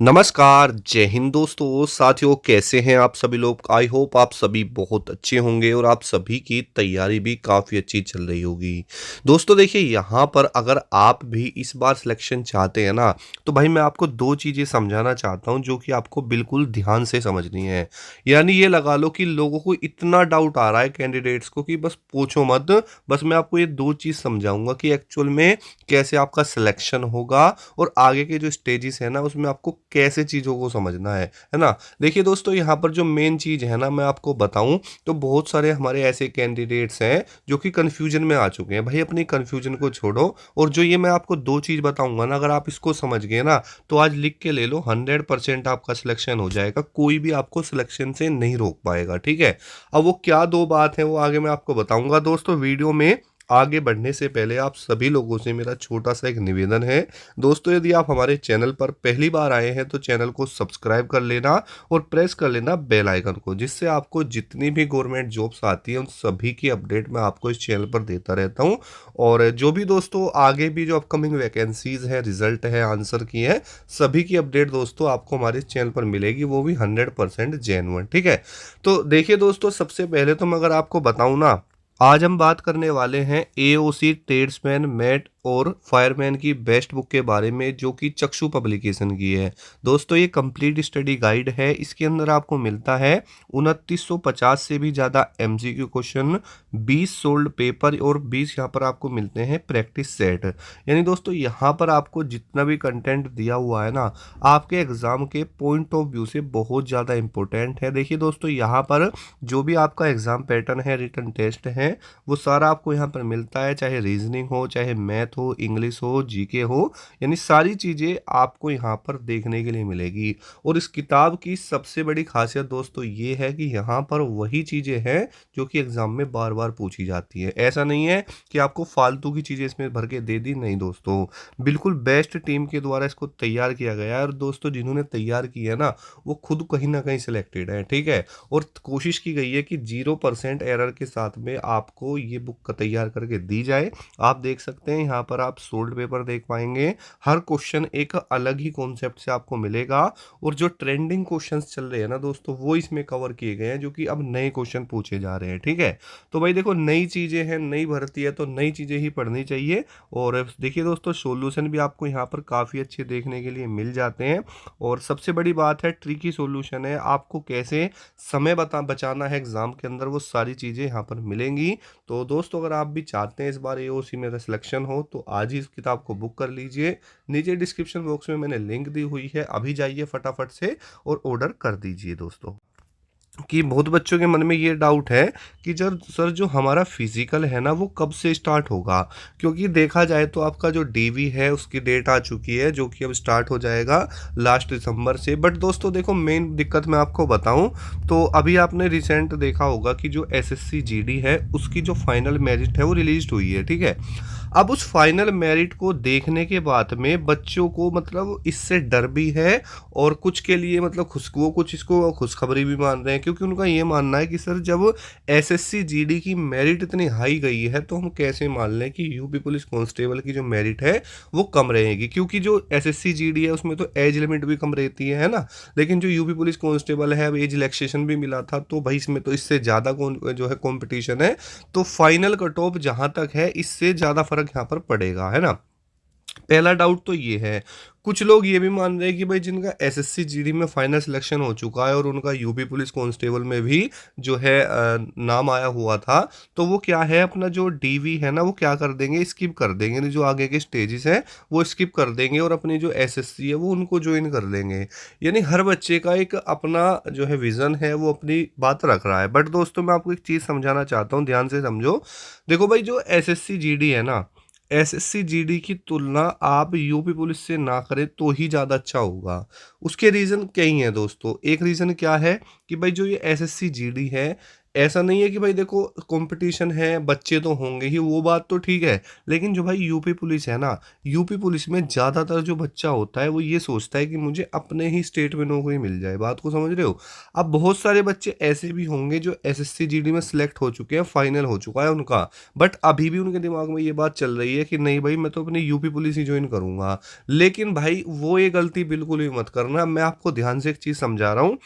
नमस्कार, जय हिंद दोस्तों, साथियों कैसे हैं आप सभी लोग? आई होप आप सभी बहुत अच्छे होंगे और आप सभी की तैयारी भी काफ़ी अच्छी चल रही होगी। दोस्तों देखिए यहाँ पर अगर आप भी इस बार सिलेक्शन चाहते हैं ना, तो भाई मैं आपको 2 चीज़ें समझाना चाहता हूँ जो कि आपको बिल्कुल ध्यान से समझनी है। यानी ये लगा लो कि लोगों को इतना डाउट आ रहा है कैंडिडेट्स को कि बस पूछो मत, बस मैं आपको ये 2 चीज़ समझाऊँगा कि एक्चुअल में कैसे आपका सिलेक्शन होगा और आगे के जो स्टेजेस है ना उसमें आपको कैसे चीज़ों को समझना है ना? देखिए दोस्तों यहाँ पर जो मेन चीज़ है ना मैं आपको बताऊँ तो बहुत सारे हमारे ऐसे कैंडिडेट्स हैं जो कि कन्फ्यूजन में आ चुके हैं। भाई अपनी कन्फ्यूजन को छोड़ो और जो ये मैं आपको 2 चीज़ बताऊँगा ना अगर आप इसको समझ गए ना तो आज लिख के ले लो 100% आपका सिलेक्शन हो जाएगा। कोई भी आपको सिलेक्शन से नहीं रोक पाएगा, ठीक है? अब वो क्या 2 बात है वो आगे मैं आपको बताऊँगा। दोस्तों वीडियो में आगे बढ़ने से पहले आप सभी लोगों से मेरा छोटा-सा एक निवेदन है। दोस्तों यदि आप हमारे चैनल पर पहली बार आए हैं तो चैनल को सब्सक्राइब कर लेना और प्रेस कर लेना बेल आइकन को, जिससे आपको जितनी भी गवर्नमेंट जॉब्स आती हैं उन सभी की अपडेट मैं आपको इस चैनल पर देता रहता हूँ। और जो भी दोस्तों आगे भी जो अपकमिंग वैकेंसीज़ हैं, रिज़ल्ट है, आंसर की है, सभी की अपडेट दोस्तों आपको हमारे इस चैनल पर मिलेगी, वो भी 100% जेन्युइन, ठीक है? तो देखिए दोस्तों सबसे पहले तो मैं अगर आपको बताऊँ ना, आज हम बात करने वाले हैं एओसी ट्रेड्समैन मेट और फायरमैन की बेस्ट बुक के बारे में जो कि चक्षु पब्लिकेशन की है। दोस्तों ये कंप्लीट स्टडी गाइड है। इसके अंदर आपको मिलता है 2950 से भी ज़्यादा एमसीक्यू क्वेश्चन, 20 सोल्ड पेपर और 20 यहाँ पर आपको मिलते हैं प्रैक्टिस सेट। यानी दोस्तों यहाँ पर आपको जितना भी कंटेंट दिया हुआ है ना आपके एग्ज़ाम के पॉइंट ऑफ व्यू से बहुत ज़्यादा इंपॉर्टेंट है। देखिए दोस्तों यहाँ पर जो भी आपका एग्ज़ाम पैटर्न है, रिटन टेस्ट है, वो सारा आपको यहाँ पर मिलता है, चाहे रीजनिंग हो, चाहे मैथ हो, इंग्लिश हो, जीके हो, यानी सारी चीज़ें आपको यहाँ पर देखने के लिए मिलेगी। और इस किताब की सबसे बड़ी खासियत दोस्तों ये है कि यहाँ पर वही चीज़ें हैं जो कि एग्ज़ाम में बार बार पूछी जाती है। ऐसा नहीं है कि आपको फालतू की चीज़ें इसमें भर के दे दी, नहीं दोस्तों, बिल्कुल बेस्ट टीम के द्वारा इसको तैयार किया गया है। और दोस्तों जिन्होंने तैयार किया है ना वो खुद कहीं ना कहीं सिलेक्टेड है, ठीक है? और कोशिश की गई है कि 0% एरर के साथ में आपको ये बुक तैयार करके दी जाए। आप देख सकते हैं यहाँ पर आप सोल्ड पेपर देख पाएंगे। हर क्वेश्चन एक अलग ही कॉन्सेप्ट से आपको मिलेगा और जो ट्रेंडिंग क्वेश्चंस चल रहे हैं ना दोस्तों वो इसमें कवर किए गए हैं जो कि अब नए क्वेश्चन पूछे जा रहे हैं, ठीक है? तो भाई देखो नई चीज़ें हैं, नई भर्ती है तो नई चीज़ें ही पढ़नी चाहिए। और देखिए दोस्तों सॉल्यूशन भी आपको यहाँ पर काफ़ी अच्छे देखने के लिए मिल जाते हैं। और सबसे बड़ी बात है ट्रिकी सॉल्यूशन है, आपको कैसे समय बचाना है एग्ज़ाम के अंदर वो सारी चीज़ें यहाँ पर मिलेंगी। तो दोस्तों अगर आप भी चाहते हैं इस बार एओसी में सिलेक्शन हो तो आज ही इस किताब को बुक कर लीजिए। नीचे डिस्क्रिप्शन बॉक्स में मैंने लिंक दी हुई है, अभी जाइए फटाफट से और ऑर्डर कर दीजिए दोस्तों। कि बहुत बच्चों के मन में ये डाउट है कि जब सर जो हमारा फिजिकल है ना वो कब से स्टार्ट होगा, क्योंकि देखा जाए तो आपका जो डीवी है उसकी डेट आ चुकी है जो कि अब स्टार्ट हो जाएगा लास्ट दिसंबर से। बट दोस्तों देखो मेन दिक्कत मैं आपको बताऊं तो अभी आपने रिसेंट देखा होगा कि जो एसएससी जीडी है उसकी जो फाइनल मेरिट है वो रिलीज हुई है, ठीक है? अब उस फाइनल मेरिट को देखने के बाद में बच्चों को मतलब इससे डर भी है और कुछ के लिए मतलब वो कुछ इसको खुशखबरी भी मान रहे हैं, क्योंकि उनका ये मानना है कि सर जब एसएससी जीडी की मेरिट इतनी हाई गई है तो हम कैसे मान लें कि यूपी पुलिस कांस्टेबल की जो मेरिट है वो कम रहेगी, क्योंकि जो एसएससी जीडी है उसमें तो एज लिमिट भी कम रहती है ना? लेकिन जो यूपी पुलिस कांस्टेबल है अब एज रिलैक्सेशन भी मिला था तो भाई इसमें तो इससे ज़्यादा जो है कंपटीशन है। तो फाइनल कट ऑफ जहाँ तक है इससे ज़्यादा फर्क यहाँ पर पड़ेगा, है ना? पहला डाउट तो ये है। कुछ लोग ये भी मान रहे हैं कि भाई जिनका एसएससी जीडी में फाइनल सिलेक्शन हो चुका है और उनका यूपी पुलिस कांस्टेबल में भी जो है नाम आया हुआ था, तो वो क्या है अपना जो डीवी है ना वो क्या कर देंगे, स्किप कर देंगे, यानी जो आगे के स्टेजेस हैं वो स्किप कर देंगे और अपनी जो एसएससी है वो उनको ज्वाइन कर लेंगे। यानी हर बच्चे का एक अपना जो है विजन है, वो अपनी बात रख रहा है। बट दोस्तों मैं आपको एक चीज़ समझाना चाहता हूँ, ध्यान से समझो। देखो भाई जो एसएससी जीडी है ना, एसएससी जीडी की तुलना आप यूपी पुलिस से ना करें तो ही ज़्यादा अच्छा होगा। उसके रीज़न कई हैं दोस्तों। एक रीज़न क्या है कि भाई जो ये एसएससी जीडी है ऐसा नहीं है कि भाई देखो कंपटीशन है, बच्चे तो होंगे ही, वो बात तो ठीक है। लेकिन जो भाई यूपी पुलिस है ना, यूपी पुलिस में ज़्यादातर जो बच्चा होता है वो ये सोचता है कि मुझे अपने ही स्टेट में नौकरी मिल जाए। बात को समझ रहे हो? अब बहुत सारे बच्चे ऐसे भी होंगे जो एसएससी जीडी में सिलेक्ट हो चुके हैं, फाइनल हो चुका है उनका, बट अभी भी उनके दिमाग में ये बात चल रही है कि नहीं भाई मैं तो अपनी यूपी पुलिस ही ज्वाइन करूंगा। लेकिन भाई वो ये गलती बिल्कुल भी मत करना। मैं आपको ध्यान से एक चीज़ समझा रहा हूँ,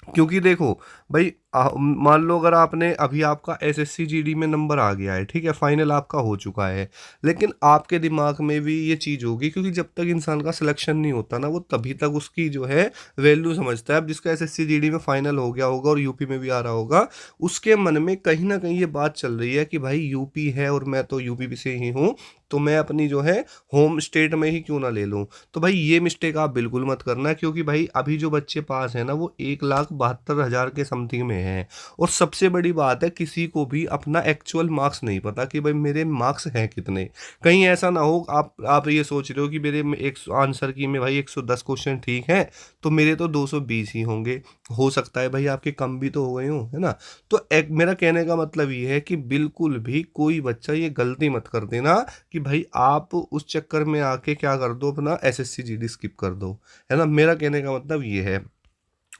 क्योंकि देखो भाई मान लो अगर आपने अभी आपका एसएससी जीडी में नंबर आ गया है, ठीक है, फाइनल आपका हो चुका है, लेकिन आपके दिमाग में भी ये चीज़ होगी, क्योंकि जब तक इंसान का सिलेक्शन नहीं होता ना वो तभी तक उसकी जो है वैल्यू समझता है। अब जिसका एसएससी जीडी में फाइनल हो गया होगा और यूपी में भी आ रहा होगा, उसके मन में कहीं ना कहीं ये बात चल रही है कि भाई यूपी है और मैं तो यूपी से ही हूँ, तो मैं अपनी जो है होम स्टेट में ही क्यों ना ले लूँ। तो भाई ये मिस्टेक आप बिल्कुल मत करना, क्योंकि भाई अभी जो बच्चे पास हैं ना वो 1,72,000 के समथिंग में हैं। और सबसे बड़ी बात है, किसी को भी अपना एक्चुअल मार्क्स नहीं पता कि भाई मेरे मार्क्स हैं कितने। कहीं ऐसा ना हो आप ये सोच रहे हो कि मेरे में एक आंसर की में भाई 110 क्वेश्चन ठीक है, तो मेरे तो 220 ही होंगे। हो सकता है भाई आपके कम भी तो हो गए हों, है ना? तो एक मेरा कहने का मतलब ये है कि बिल्कुल भी कोई बच्चा ये गलती मत कर देना कि भाई आप उस चक्कर में आके क्या कर दो, अपना एसएससी जीडी स्किप कर दो, है ना? मेरा कहने का मतलब ये है।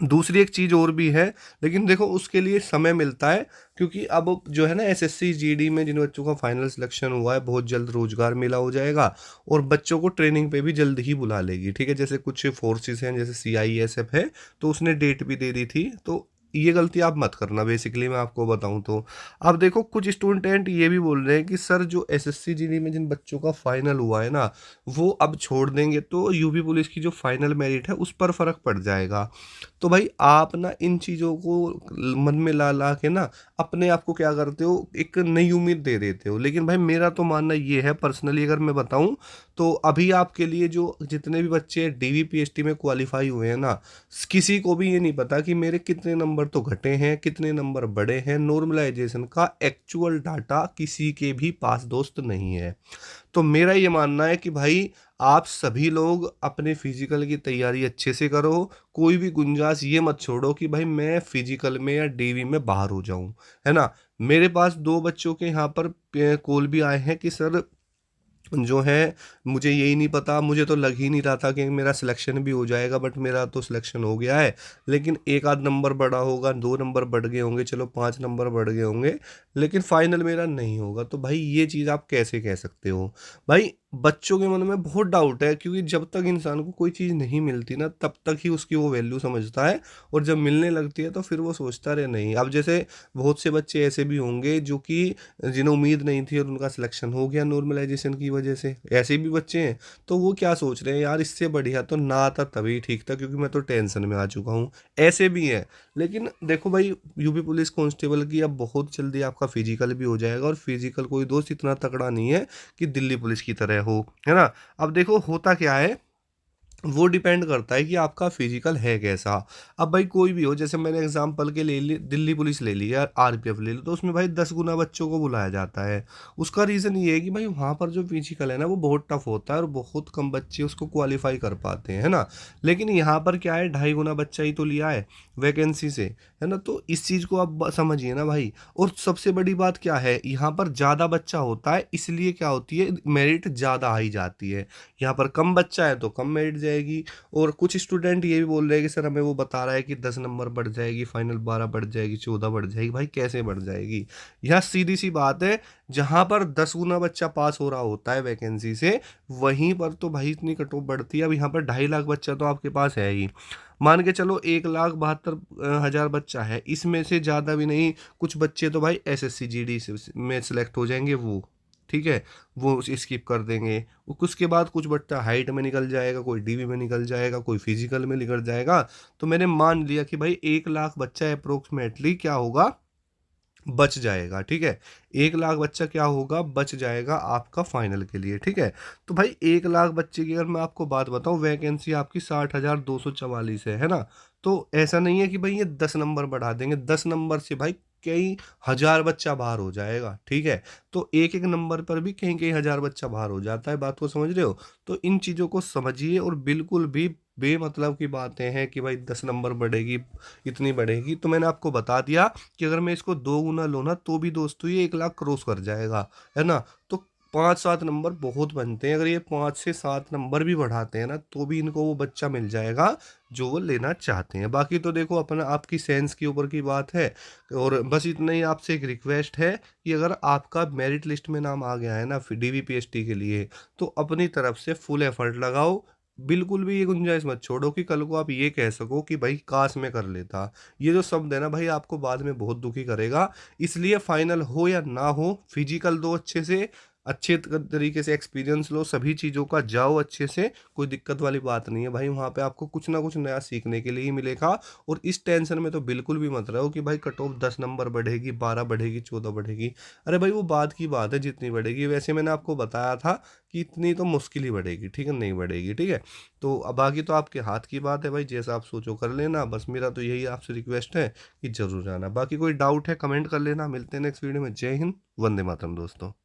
दूसरी एक चीज़ और भी है, लेकिन देखो उसके लिए समय मिलता है, क्योंकि अब जो है ना एसएससी जीडी में जिन बच्चों का फाइनल सिलेक्शन हुआ है बहुत जल्द रोजगार मेला हो जाएगा, और बच्चों को ट्रेनिंग पे भी जल्द ही बुला लेगी, ठीक है। जैसे कुछ फोर्सेस हैं, जैसे सीआईएसएफ है, तो उसने डेट भी दे दी थी। तो ये गलती आप मत करना, बेसिकली मैं आपको बताऊं तो। अब देखो कुछ स्टूडेंट ये भी बोल रहे हैं कि सर जो एसएससी जीडी में जिन बच्चों का फाइनल हुआ है ना वो अब छोड़ देंगे तो यूपी पुलिस की जो फाइनल मेरिट है उस पर फर्क पड़ जाएगा। तो भाई आप ना इन चीज़ों को मन में ला ला के ना अपने आप को क्या करते हो, एक नई उम्मीद दे देते हो। लेकिन भाई मेरा तो मानना ये है, पर्सनली अगर मैं बताऊं, तो अभी आपके लिए जो जितने भी बच्चे डीवीपीएसटी में क्वालिफाई हुए हैं ना, किसी को भी ये नहीं पता कि मेरे कितने नंबर तो घटे हैं, कितने नंबर बढ़े हैं। नॉर्मलाइजेशन का एक्चुअल डाटा किसी के भी पास दोस्त नहीं है। तो मेरा ये मानना है कि भाई आप सभी लोग अपने फिजिकल की तैयारी अच्छे से करो। कोई भी गुंजाइश ये मत छोड़ो कि भाई मैं फिजिकल में या डीवी में बाहर हो जाऊं, है ना? मेरे पास दो बच्चों के यहाँ पर कॉल भी आए हैं कि सर जो है मुझे यही नहीं पता, मुझे तो लग ही नहीं रहा था कि मेरा सिलेक्शन भी हो जाएगा, बट मेरा तो सिलेक्शन हो गया है। लेकिन एक आध नंबर बढ़ा होगा, 2 नंबर बढ़ गए होंगे, चलो 5 नंबर बढ़ गए होंगे, लेकिन फाइनल मेरा नहीं होगा। तो भाई ये चीज़ आप कैसे कह सकते हो? भाई बच्चों के मन में बहुत डाउट है, क्योंकि जब तक इंसान को कोई चीज़ नहीं मिलती ना तब तक ही उसकी वो वैल्यू समझता है, और जब मिलने लगती है तो फिर वो सोचता रहे नहीं। अब जैसे बहुत से बच्चे ऐसे भी होंगे जो कि जिन्हें उम्मीद नहीं थी और उनका सिलेक्शन हो गया नॉर्मलाइजेशन की वजह से, ऐसे भी बच्चे हैं। तो वो क्या सोच रहे हैं, यार इससे बढ़िया तो ना आता तभी ठीक था, क्योंकि मैं तो टेंशन में आ चुका हूँ। ऐसे भी हैं। लेकिन देखो भाई यूपी पुलिस कांस्टेबल की अब बहुत जल्दी आपका फिजिकल भी हो जाएगा, और फिजिकल कोई दोस्त इतना तगड़ा नहीं है कि दिल्ली पुलिस की तरह हो, है ना? अब देखो होता क्या है, वो डिपेंड करता है कि आपका फिजिकल है कैसा। अब भाई कोई भी हो, जैसे मैंने एग्जांपल के ले ली, दिल्ली पुलिस ले ली या आरपीएफ ले ली, तो उसमें भाई 10 गुना बच्चों को बुलाया जाता है। उसका रीज़न ये है कि भाई वहाँ पर जो फिजिकल है ना वो बहुत टफ होता है और बहुत कम बच्चे उसको क्वालिफाई कर पाते हैं, है ना? लेकिन यहाँ पर क्या है, 2.5 गुना बच्चा ही तो लिया है वैकेंसी से, है ना? तो इस चीज़ को आप समझिए ना भाई। और सबसे बड़ी बात क्या है, यहाँ पर ज़्यादा बच्चा होता है इसलिए क्या होती है, मेरिट ज़्यादा आई जाती है। यहाँ पर कम बच्चा है तो कम मेरिट जाएगी। और कुछ स्टूडेंट ये भी बोल रहे हैं कि सर हमें वो बता रहा है कि 10 नंबर बढ़ जाएगी, फाइनल 12 बढ़ जाएगी, 14 बढ़ जाएगी। भाई कैसे बढ़ जाएगी? यह सीधी सी बात है, जहां पर 10 गुना बच्चा पास हो रहा होता है वैकेंसी से, वहीं पर तो भाई इतनी कट ऑफ बढ़ती है। अब यहाँ पर 2.5 लाख बच्चा तो आपके पास है ही, मान के चलो 1,72,000 बच्चा है, इसमें से ज़्यादा भी नहीं, कुछ बच्चे तो भाई एसएससी जीडी में सिलेक्ट हो जाएंगे, वो ठीक है, वो स्किप कर देंगे। उसके बाद कुछ बच्चा हाइट में निकल जाएगा, कोई डीवी में निकल जाएगा, कोई फिजिकल में निकल जाएगा। तो मैंने मान लिया कि भाई 1 लाख बच्चा अप्रोक्सीमेटली क्या होगा, बच जाएगा, ठीक है। 1 लाख बच्चा क्या होगा, बच जाएगा आपका फाइनल के लिए, ठीक है। तो भाई 1 लाख बच्चे की अगर मैं आपको बात बताऊं, वैकेंसी आपकी 60,244 है ना? तो ऐसा नहीं है कि भाई ये 10 नंबर बढ़ा देंगे, 10 नंबर से भाई कई हजार बच्चा बाहर हो जाएगा, ठीक है। तो एक एक नंबर पर भी कहीं कहीं हजार बच्चा बाहर हो जाता है। बात को समझ रहे हो? तो इन चीज़ों को समझिए और बिल्कुल भी बेमतलब की बातें हैं कि भाई 10 नंबर बढ़ेगी, इतनी बढ़ेगी। तो मैंने आपको बता दिया कि अगर मैं इसको 2 गुना लूँ ना तो भी दोस्तों ये 1 लाख क्रॉस कर जाएगा, है ना? तो 5-7 नंबर बहुत बनते हैं। अगर ये 5 से 7 नंबर भी बढ़ाते हैं ना तो भी इनको वो बच्चा मिल जाएगा जो वो लेना चाहते हैं। बाकी तो देखो अपना आपकी सेंस के ऊपर की बात है। और बस इतना ही आपसे एक रिक्वेस्ट है कि अगर आपका मेरिट लिस्ट में नाम आ गया है ना फिर डीवीपीएसटी के लिए, तो अपनी तरफ से फुल एफर्ट लगाओ। बिल्कुल भी ये गुंजाइश मत छोड़ो कि कल को आप ये कह सको कि भाई काश मैं कर लेता। ये जो शब्द है ना भाई आपको बाद में बहुत दुखी करेगा। इसलिए फाइनल हो या ना हो, फिजिकल दो अच्छे से, अच्छे तरीके से एक्सपीरियंस लो, सभी चीज़ों का जाओ अच्छे से, कोई दिक्कत वाली बात नहीं है भाई। वहाँ पे आपको कुछ ना कुछ नया सीखने के लिए ही मिलेगा। और इस टेंशन में तो बिल्कुल भी मत रहो कि भाई कट ऑफ 10 नंबर बढ़ेगी, 12 बढ़ेगी, 14 बढ़ेगी। अरे भाई वो बाद की बात है जितनी बढ़ेगी। वैसे मैंने आपको बताया था कि इतनी तो मुश्किल ही बढ़ेगी, ठीक है? नहीं बढ़ेगी, ठीक है? तो अब बाकी तो आपके हाथ की बात है भाई, जैसा आप सोचो कर लेना। बस मेरा तो यही आपसे रिक्वेस्ट है कि ज़रूर आना। बाकी कोई डाउट है कमेंट कर लेना। मिलते हैं नेक्स्ट वीडियो में। जय हिंद, वंदे मातरम दोस्तों।